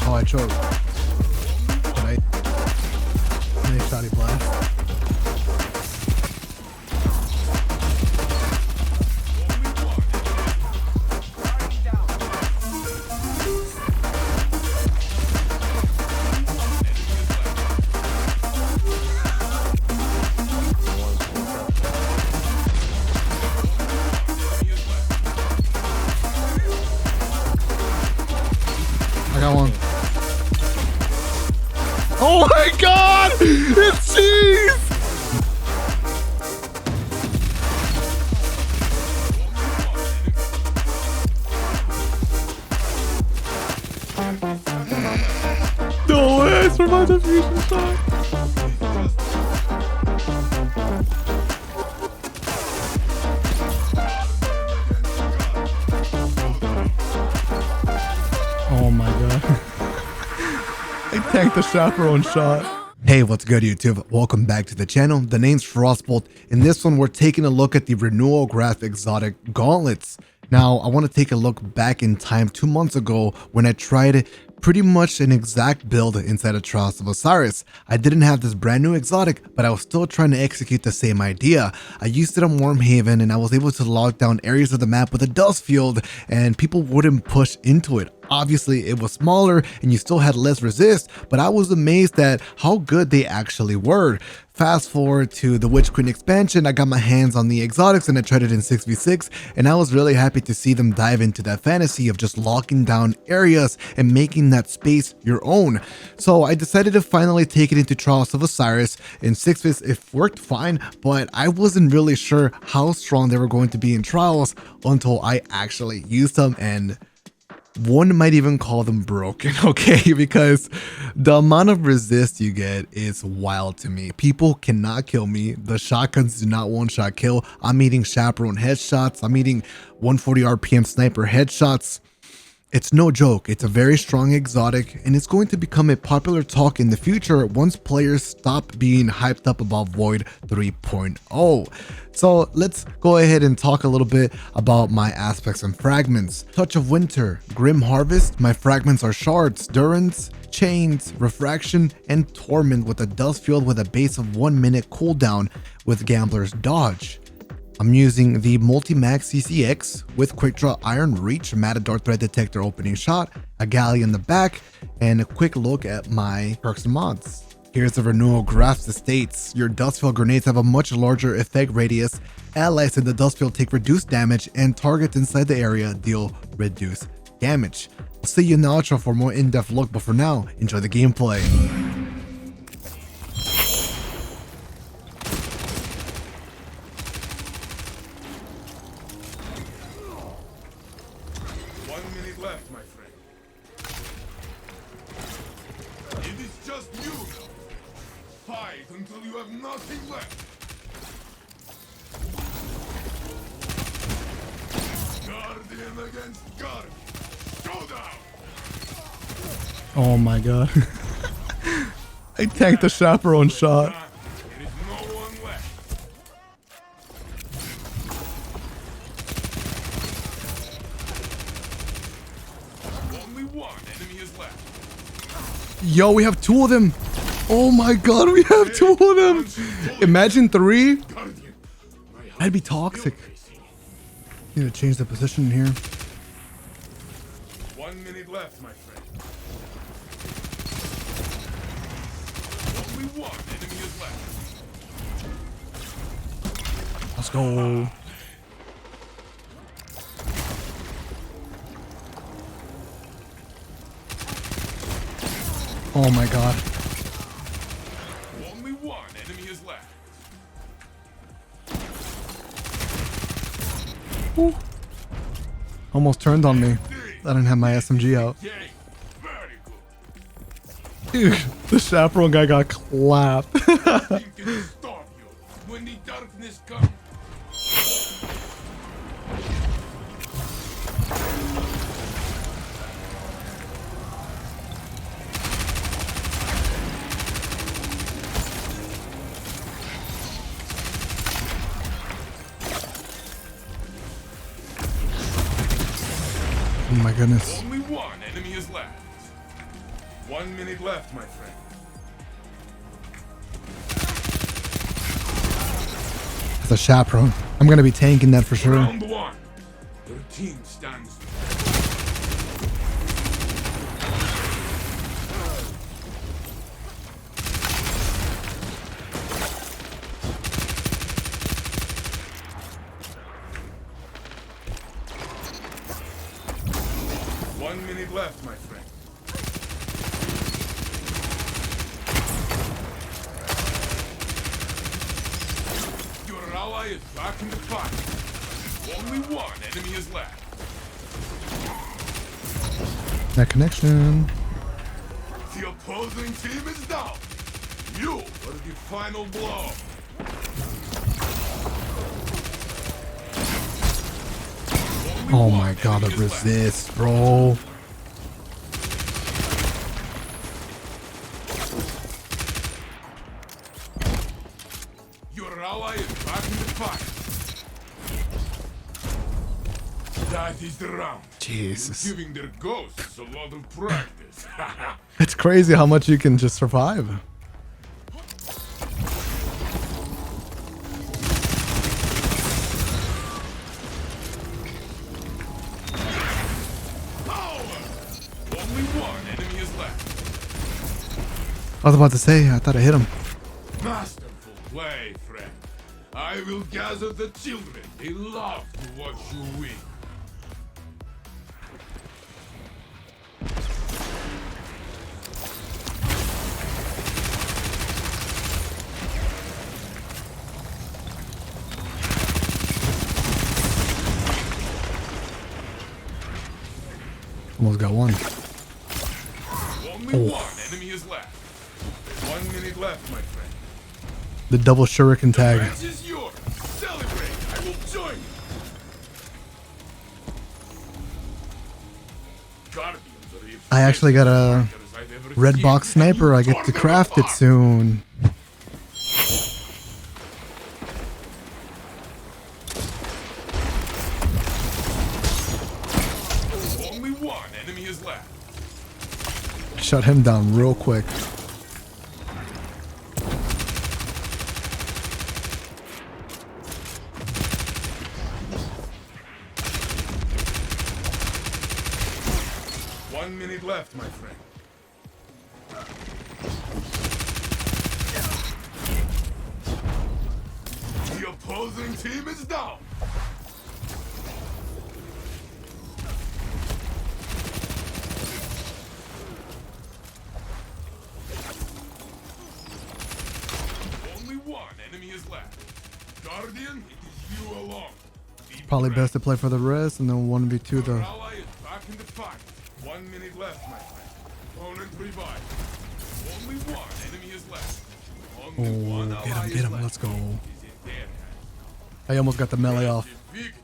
Oh, I choked. Nice shotty blast. I got one. Oh my god! It's cheese! No way! I survived the fusion shot! Oh my god. I tanked the chaperone shot. Hey, what's good YouTube? Welcome back to the channel. The name's IFrostBolt. In this one, we're taking a look at the Renewal graph exotic Gauntlets. Now, I want to take a look back in time 2 months ago when I tried pretty much an exact build inside of Trials of Osiris. I didn't have this brand new exotic, but I was still trying to execute the same idea. I used it on Wormhaven and I was able to lock down areas of the map with a dust field and people wouldn't push into it. Obviously, it was smaller and you still had less resist, but I was amazed at how good they actually were. Fast forward to the Witch Queen expansion, I got my hands on the exotics and I tried it in 6v6, and I was really happy to see them dive into that fantasy of just locking down areas and making that space your own. So I decided to finally take it into Trials of Osiris. In 6v6 it worked fine, but I wasn't really sure how strong they were going to be in Trials until I actually used them, and one might even call them broken, okay? Because the amount of resist you get is wild to me. People cannot kill me. The shotguns do not one-shot kill. I'm eating chaperone headshots. I'm eating 140 RPM sniper headshots. It's no joke. It's a very strong exotic, and it's going to become a popular talk in the future once players stop being hyped up about Void 3.0. So let's go ahead and talk a little bit about my aspects and fragments. Touch of Winter, Grim Harvest. My fragments are Shards, Durance, Chains, Refraction, and Torment with a dust field with a base of 1 minute cooldown with Gambler's Dodge. I'm using the Multi-Max CCX with Quick Draw Iron Reach, Matador Threat Detector opening shot, a galley in the back, and a quick look at my perks and mods. Here's the Renewal graph. The states your Dustfield grenades have a much larger effect radius, allies in the Dustfield take reduced damage, and targets inside the area deal reduced damage. I'll see you in the outro for a more in-depth look, but for now, enjoy the gameplay. Left, my friend. It is just you. Fight until you have nothing left. Guardian against Guardian. Showdown. Oh my god. I tanked the chaperone shot. There is no one left. One enemy is left. Yo, we have 2 of them. Oh my god, we have 2 of them. Imagine 3. That'd be toxic. Need to change the position here. 1 minute left, my friend. Only one enemy is left. Let's go. Oh my god. Only one enemy is left. Ooh. Almost turned on me. I didn't have my SMG out. Very good. Dude, the chaperone guy got clapped. Nothing can stop you when the darkness comes. Oh my goodness. Only one enemy is left. 1 minute left, my friend. That's a chaperone. I'm gonna be tanking that for sure. Round 1. Your team stands. Left, my friend. Your ally is back in the fight. Only one enemy is left. That connection. The opposing team is down. You are the final blow. Oh my god, the resist, bro. Your ally is back in the fight. That is the round. Jesus. You're giving their ghosts a lot of practice. It's crazy how much you can just survive. Only one enemy is left. I was about to say, I thought I hit him. Masterful play, friend. I will gather the children. They love to watch you win. Almost got one. Only one enemy is left. 1 minute left, my friend. The double shuriken tag. Match is yours. Celebrate. I will join you. Guardians are the I actually got a fighters I've ever red seen. box sniper. I get to craft it soon. Only one enemy is left. Shut him down real quick. One minute left, my friend. The opposing team is down. Only one enemy is left. Guardian, it is you alone. Be Probably brave. best to play for the rest and then 1v2 Your the. ally is back in the fight. 1 minute left, my friend. Opponent revived. Only one enemy is left. Only one Oh, ally get is him, left. let's go. Is in their hands. I almost got the melee off. The victory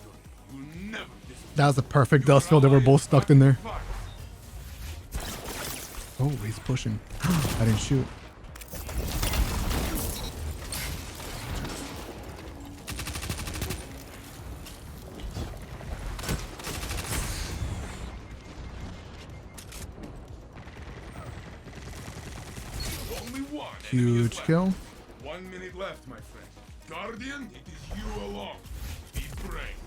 will never disappoint. That was a perfect dust field. They were both stuck in there. Fight. Oh, he's pushing. I didn't shoot. Only one enemy is Huge left. kill. 1 minute left, my friend. Guardian, it is you alone. Be brave.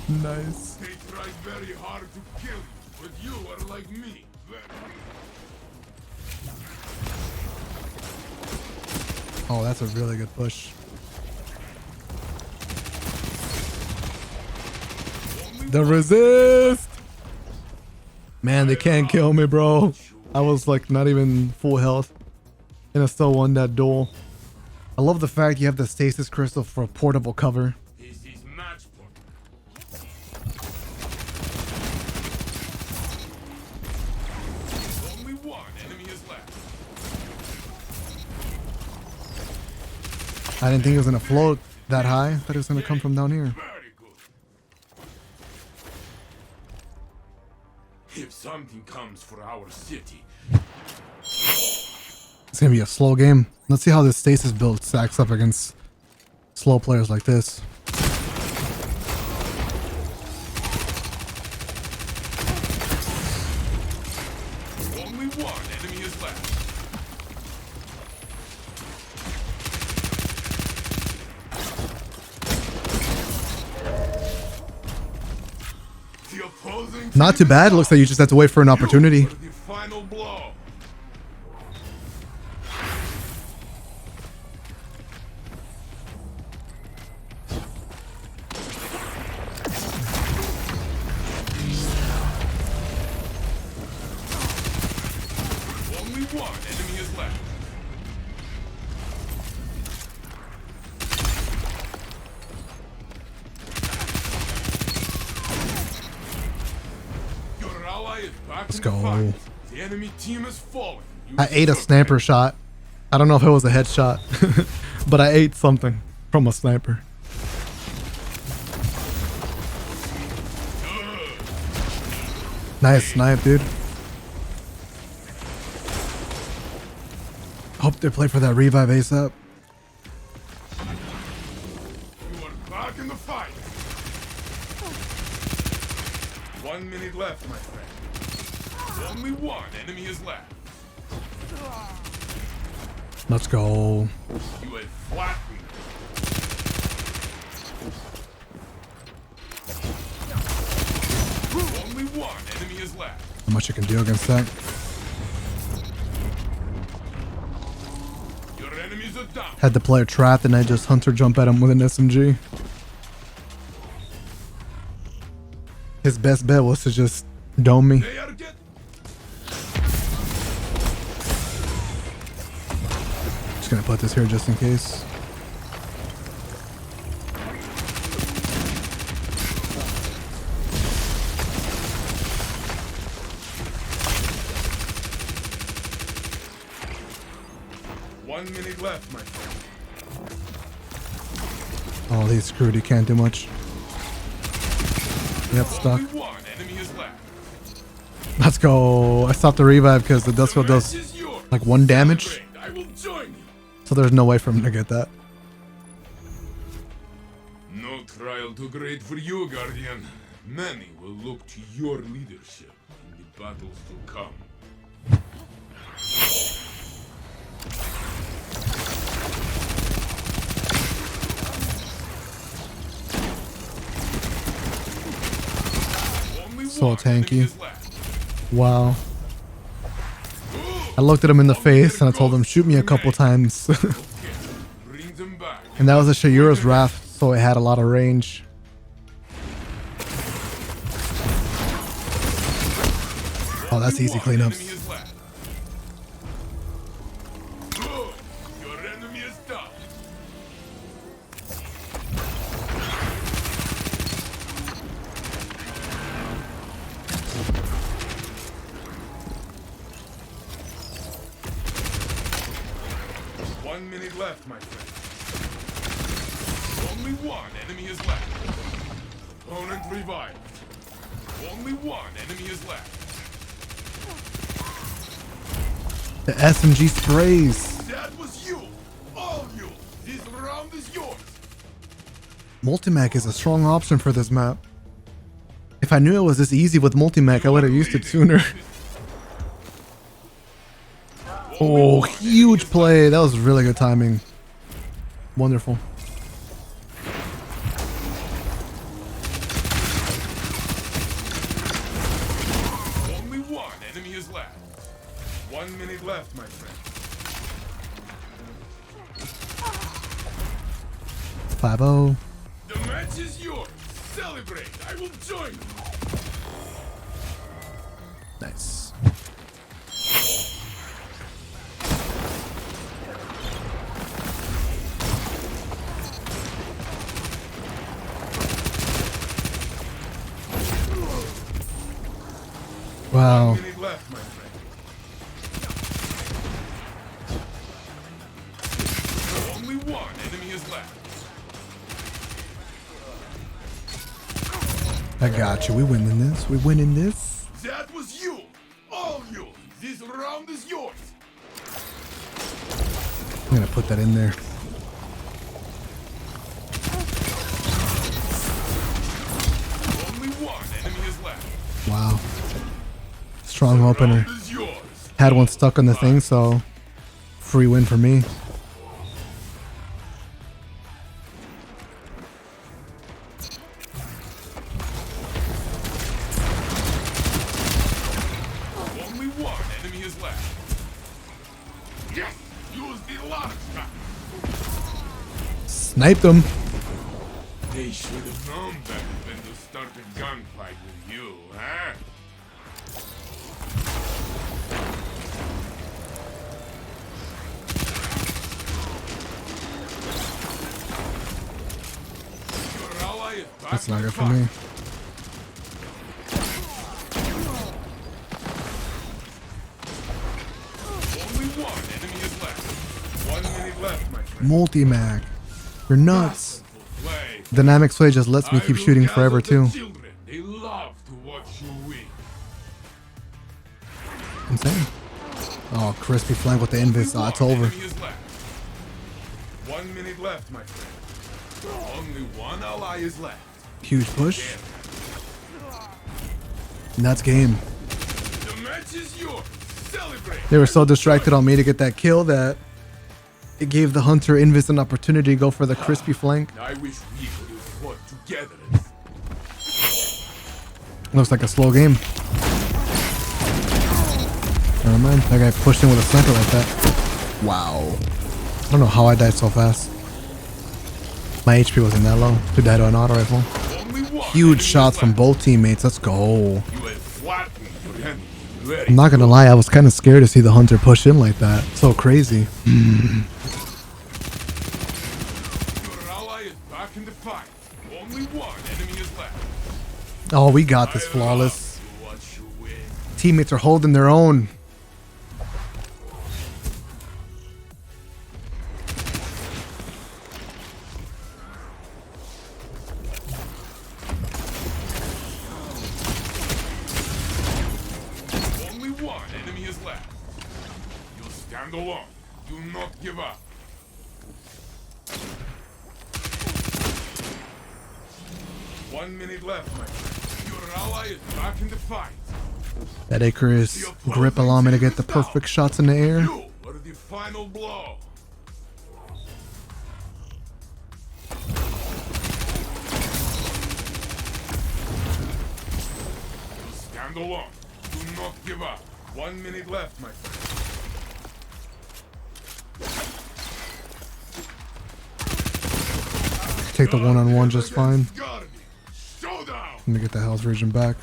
Nice. They try very hard to kill you, but you are like me. Oh, that's a really good push. The resist. Man, they can't kill me, bro. I was like not even full health, and I still won that duel. I love the fact you have the stasis crystal for portable cover. This is match point. Only one enemy is left. I didn't think it was gonna float that high. I thought it was gonna come from down here. Very good. If something comes for our city, It's gonna be a slow game. Let's see how this stasis build stacks up against Slow players like this. Only one enemy is left. The opposing Not too team bad. is Looks like you just have to wait for an opportunity. for the final blow. Only one enemy is left. Your ally is back Let's in the go. fight. The enemy team has fallen. You I ate a took sniper it. shot. I don't know if it was a headshot, but I ate something from a sniper. Nice snipe, dude. Hope they play for that revive ASAP. You are back in the fight. 1 minute left, my friend. Only one enemy is left. Let's go. You have flattened. Only one enemy is left. How much you can do against that? Your enemies are down. Had the player trapped and I just hunter jump at him with an SMG. His best bet was to just dome me. They are getting. Just gonna put this here just in case. One minute left, my friend. Oh, he's screwed. He can't do much. Yep, stuck. Only one enemy is left. Let's go. I stopped the revive because the dust field The does match is yours. like 1 damage. Celebrate. I will join you. So there's no way for him to get that. No trial too great for you, Guardian. Many will look to your leadership in the battles to come. Only So one tanky. enemy is left. Wow. I looked at him in the face and I told him, shoot me a couple times. Okay, bring them back. And that was a Shayura's Wrath, so it had a lot of range. Oh, that's easy One enemy cleanups. is left. Good. Your enemy is down. One minute left, my friend. Only one enemy is left. Opponent revived. Only one enemy is left. The SMG sprays. That was you! All you! This round is yours! Multimac is a strong option for this map. If I knew it was this easy with Multimac, I would have used it sooner. Oh, huge play. That was really good timing. Wonderful. Only one enemy is left. 1 minute left, my friend. 5-0. The match is yours! Celebrate! I will join you! Nice. Wow. 1 minute left, my friend. Only one enemy is left. I got you. We winning this. We winning this. That was you! All you! This round is yours! I'm gonna put that in there. wow. Strong opener. Round is yours. Had one stuck on the thing, so free win for me. Only one enemy is left. Yes, use the large shot. Sniped him. They should have known better than to start a gunfight with you, huh? Your ally is back That's in not the good for fight. me. Only one enemy is left. 1 minute left, my friend. Multi-mag. You're nuts. Play. Dynamic sway just lets me keep shooting forever too. Children. They love to watch you win. Insane. Oh, crispy flank with the invis. Oh, it's over. Enemy is left. 1 minute left, my friend. Only one ally is left. Huge push. And that's game. The match is yours. Celebrate. They were so distracted on me to get that kill that it gave the hunter invis an opportunity to go for the crispy flank. I wish we could have fought together. Looks like a slow game. Never mind. That guy pushed in with a sniper like that. Wow. I don't know how I died so fast. My HP wasn't that low to die to an auto rifle. Only one Huge enemy shots is from left. both teammates. Let's go. You have flattened your enemy. Very I'm not gonna lie, I was kind of scared to see the hunter push in like that. So crazy. Your ally is back in the fight. Only one enemy is left. Oh, we got this I flawless. love to watch you win. Teammates are holding their own. Only one enemy is left. You stand alone. Do not give up. One minute left, my friend. Your ally is back in the fight. That Icarus grip allowed me to get the perfect shots in the air. You are the final blow. You stand alone. Do not give up. 1 minute left, my friend. Take the one-on-one just fine. Guardian. Showdown. Let me get the Hell's Region back.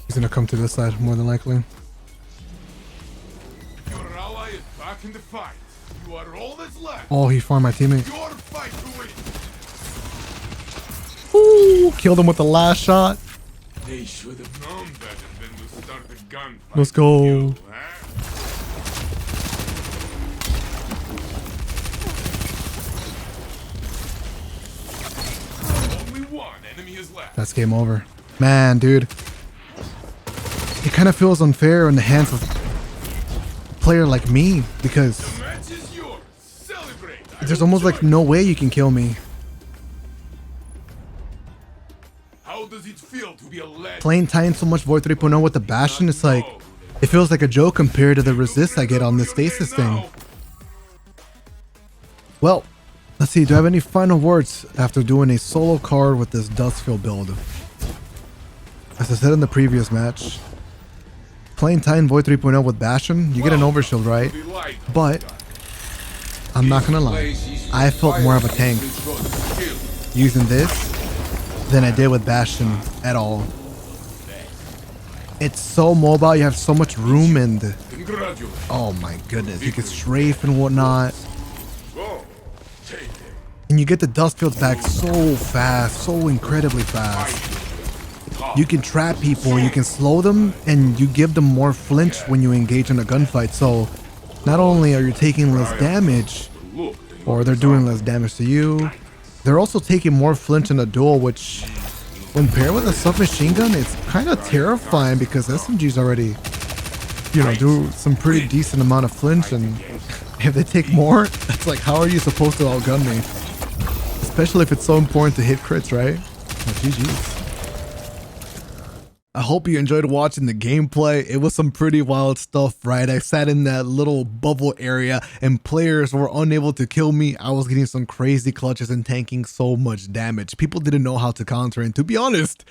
He's gonna come to this side more than likely. Your ally is back in the fight. You are all that's left. Oh, he farmed my teammate. Your fight to win. Ooh, killed him with the last shot. They should have known better than to start a gunfight. Let's go. with you, huh? Only one enemy is left. That's game over. Man, dude. It kind of feels unfair in the hands of a player like me because The match is yours. Celebrate. I there's will almost like join. no way you can kill me. How does it feel to be a legend? Playing Titan so much Void 3.0 with the Bastion, it's like, it feels like a joke compared to the resist I get on this Stasis thing. Well, let's see, do I have any final words after doing a solo card with this Dustfield build? As I said in the previous match, playing Titan Void 3.0 with Bastion, you get an overshield, right? But I'm not gonna lie, I felt more of a tank using this than I did with Bastion at all. It's so mobile, you have so much room, and Congratulations. oh my goodness, you can strafe and whatnot. Go. Take it. And you get the dust fields back so fast, so incredibly fast. You can trap people, you can slow them, and you give them more flinch when you engage in a gunfight. So not only are you taking less damage, Look. or they're doing less damage to you, they're also taking more flinch in a duel, which when paired with a submachine gun, it's kind of terrifying because SMGs already, you know, do some pretty decent amount of flinch, and if they take more, it's like, how are you supposed to outgun me? Especially if it's so important to hit crits, right? Oh, GG's. I hope you enjoyed watching the gameplay. It was some pretty wild stuff, right? I sat in that little bubble area and players were unable to kill me. I was getting some crazy clutches and tanking so much damage. People didn't know how to counter, and to be honest,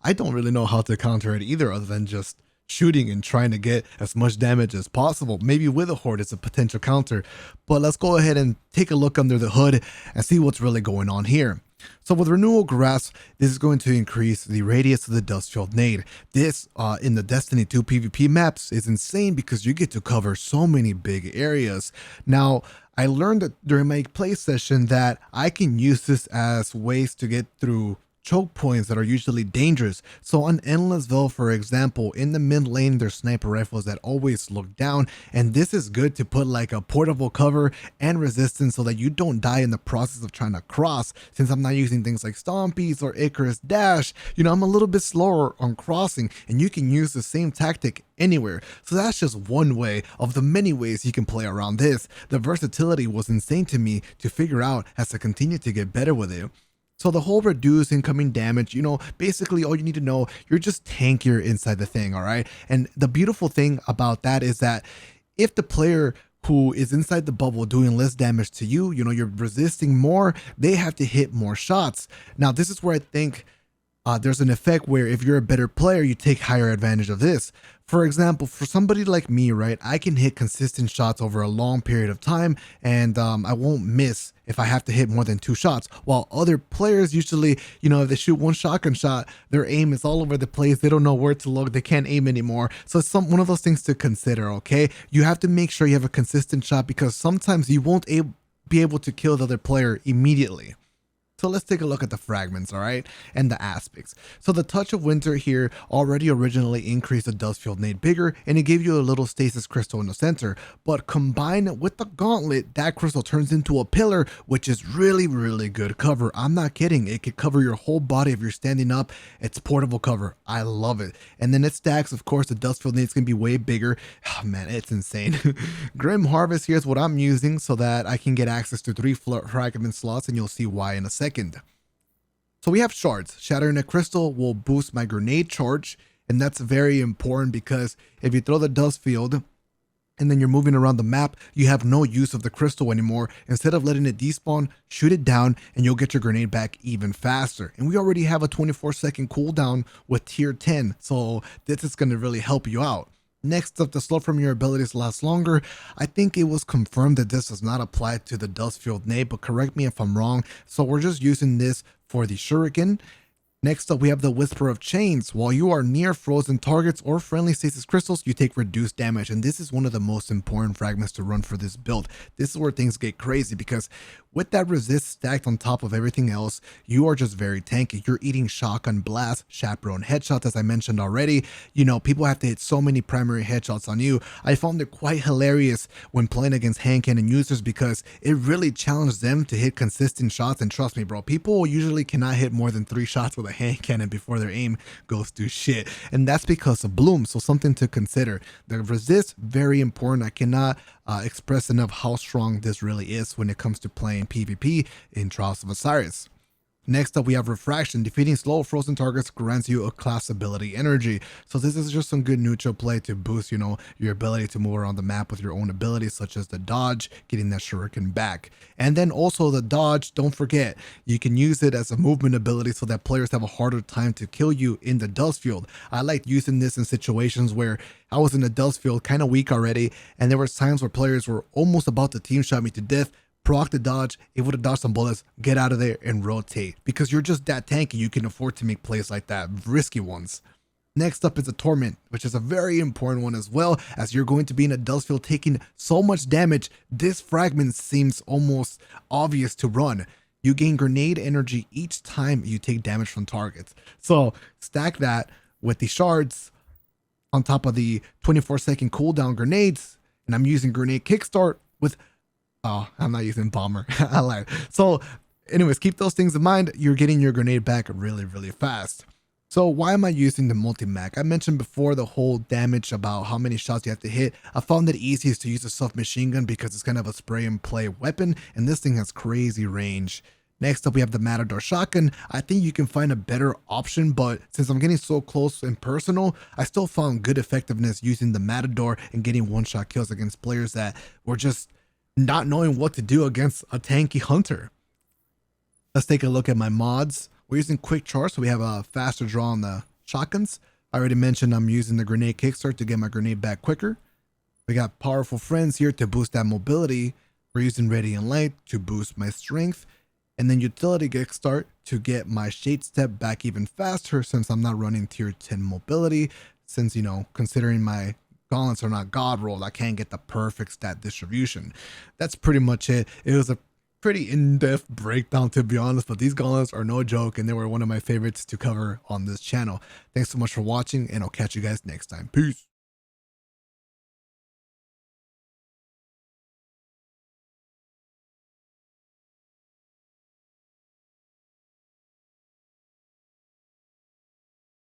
I don't really know how to counter it either, other than just shooting and trying to get as much damage as possible. Maybe with a horde it's a potential counter, but let's go ahead and take a look under the hood and see what's really going on here. So with Renewal Grasp, this is going to increase the radius of the Dustfield nade. This in the Destiny 2 PvP maps is insane because you get to cover so many big areas. Now, I learned that during my play session that I can use this as ways to get through choke points that are usually dangerous. So on Endless Veil, for example, in the mid lane, there's sniper rifles that always look down, and this is good to put like a portable cover and resistance so that you don't die in the process of trying to cross. Since I'm not using things like Stompies or Icarus Dash, you know, I'm a little bit slower on crossing, and you can use the same tactic anywhere. So that's just one way of the many ways you can play around this. The versatility was insane to me to figure out as I continue to get better with it. So the whole reduce incoming damage, you know, basically all you need to know, you're just tankier inside the thing, all right? And the beautiful thing about that is that if the player who is inside the bubble doing less damage to you, you know, you're resisting more, they have to hit more shots. Now, this is where I think there's an effect where if you're a better player, you take higher advantage of this. For example, for somebody like me, right, I can hit consistent shots over a long period of time, and I won't miss if I have to hit more than 2 shots, while other players usually, you know, if they shoot one shotgun shot, their aim is all over the place. They don't know where to look. They can't aim anymore. So it's one of those things to consider, okay? You have to make sure you have a consistent shot because sometimes you won't be able to kill the other player immediately. So let's take a look at the fragments, all right, and the aspects. So the Touch of Winter here already originally increased the Dustfield nade bigger, and it gave you a little stasis crystal in the center. But combined with the Gauntlet, that crystal turns into a pillar, which is really, really good cover. I'm not kidding. It could cover your whole body if you're standing up. It's portable cover. I love it. And then it stacks, of course, the Dustfield nade's gonna be way bigger. Oh man, it's insane. Grim Harvest here is what I'm using so that I can get access to 3 fragment slots, and you'll see why in a second. So we have shards. Shattering a crystal will boost my grenade charge, and that's very important because if you throw the dust field and then you're moving around the map, you have no use of the crystal anymore. Instead of letting it despawn, shoot it down and you'll get your grenade back even faster. And we already have a 24-second cooldown with tier 10, so this is going to really help you out. Next up, the slow from your abilities lasts longer. I think it was confirmed that this does not apply to the Dustfield nade, but correct me if I'm wrong. So we're just using this for the shuriken. Next up, we have the Whisper of Chains. While you are near frozen targets or friendly stasis crystals, you take reduced damage, and this is one of the most important fragments to run for this build. This is where things get crazy because with that resist stacked on top of everything else, you are just very tanky. You're eating shotgun blast, chaperone headshots, as I mentioned already. You know, people have to hit so many primary headshots on you. I found it quite hilarious when playing against hand cannon users because it really challenged them to hit consistent shots, and trust me, bro, people usually cannot hit more than 3 shots with a hand cannon before their aim goes to shit, and that's because of bloom. So something to consider. The resist, very important. I cannot express enough how strong this really is when it comes to playing PvP in Trials of Osiris. Next up, we have Refraction. Defeating slow frozen targets grants you a class ability energy. So this is just some good neutral play to boost, you know, your ability to move around the map with your own abilities, such as the dodge, getting that shuriken back. And then also the dodge, don't forget, you can use it as a movement ability so that players have a harder time to kill you in the dust field. I like using this in situations where I was in the dust field kind of weak already, and there were times where players were almost about to team shot me to death. Proc the dodge, able to dodge some bullets, get out of there and rotate because you're just that tanky. You can afford to make plays like that, risky ones. Next up is a Torment, which is a very important one as well, as you're going to be in a dust field taking so much damage. This fragment seems almost obvious to run. You gain grenade energy each time you take damage from targets. So stack that with the shards on top of the 24-second cooldown grenades, and I'm using grenade kickstart with I'm not using bomber. I lied. So anyways, keep those things in mind. You're getting your grenade back really, really fast. So why am I using the multi-mag? I mentioned before the whole damage about how many shots you have to hit. I found it easiest to use a submachine gun because it's kind of a spray and play weapon, and this thing has crazy range. Next up, we have the Matador Shotgun. I think you can find a better option, but since I'm getting so close and personal, I still found good effectiveness using the Matador and getting one-shot kills against players that were just not knowing what to do against a tanky hunter. Let's take a look at my mods. We're using quick charge, so we have a faster draw on the shotguns. I already mentioned I'm using the grenade kickstart to get my grenade back quicker. We got powerful friends here to boost that mobility. We're using Radiant Light to boost my strength. And then utility kickstart to get my shade step back even faster since I'm not running tier 10 mobility. Since, you know, considering my gauntlets are not god rolled, I can't get the perfect stat distribution. That's pretty much it. It was a pretty in-depth breakdown, to be honest, but these gauntlets are no joke and they were one of my favorites to cover on this channel. Thanks so much for watching, and I'll catch you guys next time. Peace.